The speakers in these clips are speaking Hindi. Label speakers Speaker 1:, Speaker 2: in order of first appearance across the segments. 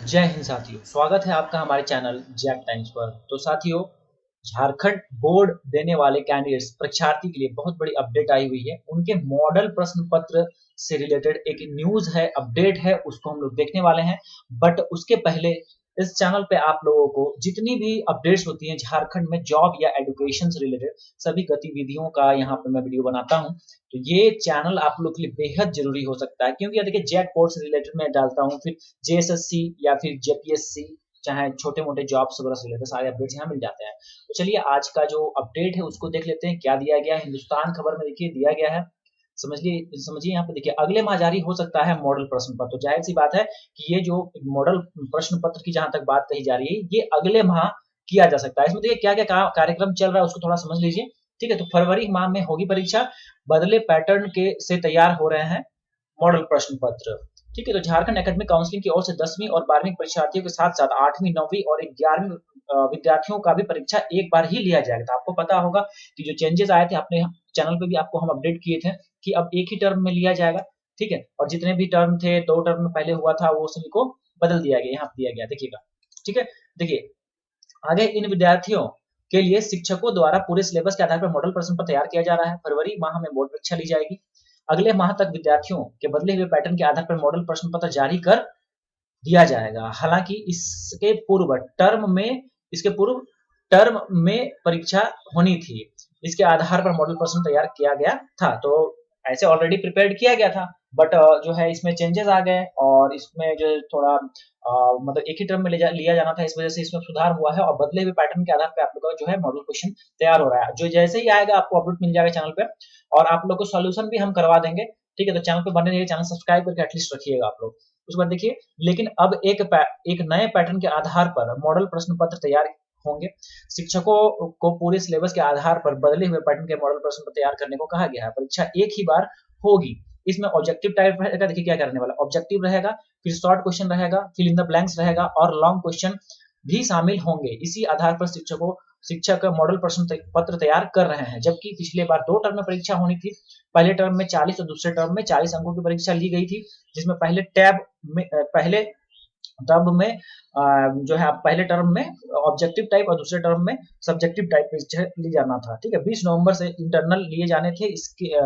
Speaker 1: जय हिंद साथियों, स्वागत है आपका हमारे चैनल जैक टाइम्स पर। तो साथियों, झारखंड बोर्ड देने वाले कैंडिडेट्स परीक्षार्थी के लिए बहुत बड़ी अपडेट आई हुई है। उनके मॉडल प्रश्न पत्र से रिलेटेड एक न्यूज है, अपडेट है, उसको हम लोग देखने वाले हैं। बट उसके पहले इस चैनल पे आप लोगों को जितनी भी अपडेट्स होती हैं झारखंड में जॉब या एजुकेशन से रिलेटेड सभी गतिविधियों का यहाँ पे मैं वीडियो बनाता हूँ। तो ये चैनल आप लोग के लिए बेहद जरूरी हो सकता है, क्योंकि देखिए जैक बोर्ड से रिलेटेड मैं डालता हूँ, फिर जेएसएससी या फिर जेपीएससी, चाहे छोटे मोटे जॉब्स वगैरह से रिलेटेड सारे अपडेट्स यहाँ मिल जाते हैं। तो चलिए आज का जो अपडेट है उसको देख लेते हैं, क्या दिया गया है। हिंदुस्तान खबर में देखिए दिया गया है, समझिए यहाँ पे देखिए अगले माह जारी हो सकता है मॉडल प्रश्न पत्र। तो जाहिर सी बात है कि ये जो मॉडल प्रश्न पत्र की जहां तक बात कही जा रही है ये अगले माह किया जा सकता है। इसमें देखिए क्या क्या कार्यक्रम चल रहा है उसको थोड़ा समझ लीजिए। ठीक है, तो फरवरी माह में होगी परीक्षा, बदले पैटर्न के से तैयार हो रहे हैं मॉडल प्रश्न पत्र। ठीक है, तो झारखंड एकेडमिक काउंसिलिंग की ओर से 10वीं और 12वीं परीक्षार्थियों के साथ साथ 8वीं 9वीं और 11वीं विद्यार्थियों का भी परीक्षा एक बार ही लिया जाएगा। तो आपको पता होगा कि जो चेंजेस आए थे अपने चैनल पे भी आपको हम अपडेट किए थे कि अब एक ही टर्म में लिया जाएगा। ठीक है, और जितने भी टर्म थे 2 टर्म में पहले हुआ था वो सभी को बदल दिया गया, यहाँ दिया गया देखिएगा। ठीक है, देखिए आगे इन विद्यार्थियों के लिए शिक्षकों द्वारा पूरे सिलेबस के आधार पर मॉडल प्रश्न पत्र तैयार किया जा रहा है। फरवरी माह में बोर्ड परीक्षा ली जाएगी। अगले माह तक विद्यार्थियों के बदले हुए पैटर्न के आधार पर मॉडल प्रश्न पत्र जारी कर दिया जाएगा। हालांकि इसके पूर्व टर्म में परीक्षा होनी थी। इसके आधार पर मॉडल प्रश्न तैयार किया गया था। तो ऐसे ऑलरेडी प्रिपेयर किया गया था, बट जो है इसमें चेंजेस आ गए और इसमें जो थोड़ा मतलब एक ही टर्म में लिया जाना था, इस वजह से इसमें सुधार हुआ है और बदले हुए पैटर्न के आधार पर आप लोग का जो है मॉडल क्वेश्चन तैयार हो रहा है। जो जैसे ही आएगा आपको अपडेट मिल जाएगा चैनल पे, और आप लोग को सोल्यूशन भी हम करवा देंगे। ठीक है, तो चैनल पे बने रहिए, चैनल सब्सक्राइब करके एटलीस्ट रखिएगा आप लोग। उसके बाद देखिए, लेकिन अब एक नए पैटर्न के आधार पर मॉडल प्रश्न पत्र तैयार होंगे। शिक्षकों को पूरे सिलेबस के आधार पर बदले हुए पैटर्न के मॉडल प्रश्न पत्र तैयार करने को कहा गया है। परीक्षा एक ही बार होगी। इसमें ऑब्जेक्टिव टाइप रहेगा, देखिए क्या करने वाला ऑब्जेक्टिव रहेगा, फिर शॉर्ट क्वेश्चन रहेगा, फिल इन द ब्लैंक्स रहेगा और लॉन्ग क्वेश्चन भी शामिल होंगे। इसी आधार पर शिक्षक मॉडल प्रश्न पत्र तैयार कर रहे हैं। जबकि पिछले बार 2 टर्म में परीक्षा होनी थी, पहले टर्म में 40 और दूसरे टर्म में 40 अंकों की परीक्षा ली गई थी, जिसमें पहले टर्म में जो है पहले टर्म में ऑब्जेक्टिव टाइप और दूसरे टर्म में सब्जेक्टिव टाइप परीक्षा ली जाना था। ठीक है, 20 नवंबर से इंटरनल लिए जाने थे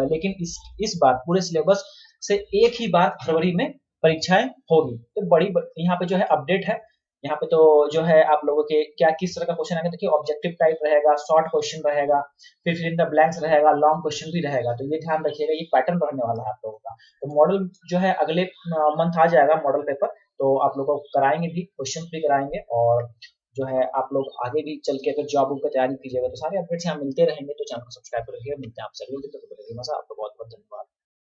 Speaker 1: लेकिन इस बार पूरे सिलेबस से एक ही बार फरवरी में परीक्षाएं होगी। तो बड़ी यहाँ पे जो है अपडेट है। यहाँ पे तो जो है आप लोगों के क्या किस तरह का क्वेश्चन आएगा, देखिए ऑब्जेक्टिव टाइप रहेगा, शॉर्ट क्वेश्चन रहेगा, फिर फिल इन द ब्लैंक्स रहेगा, लॉन्ग क्वेश्चन भी रहेगा। तो ये ध्यान रखिएगा, ये पैटर्न रहने वाला है आप लोगों का। तो मॉडल जो है अगले मंथ आ जाएगा मॉडल पेपर, तो आप लोगों को कराएंगे भी, क्वेश्चन भी कराएंगे। और जो है आप लोग आगे भी चल के अगर जॉब की तैयारी कीजिएगा तो सारे अपडेट्स यहाँ मिलते रहेंगे। तो चैनल को सब्सक्राइब कर रखिएगा। मिलते हैं आपसे अगले वीडियो में। आप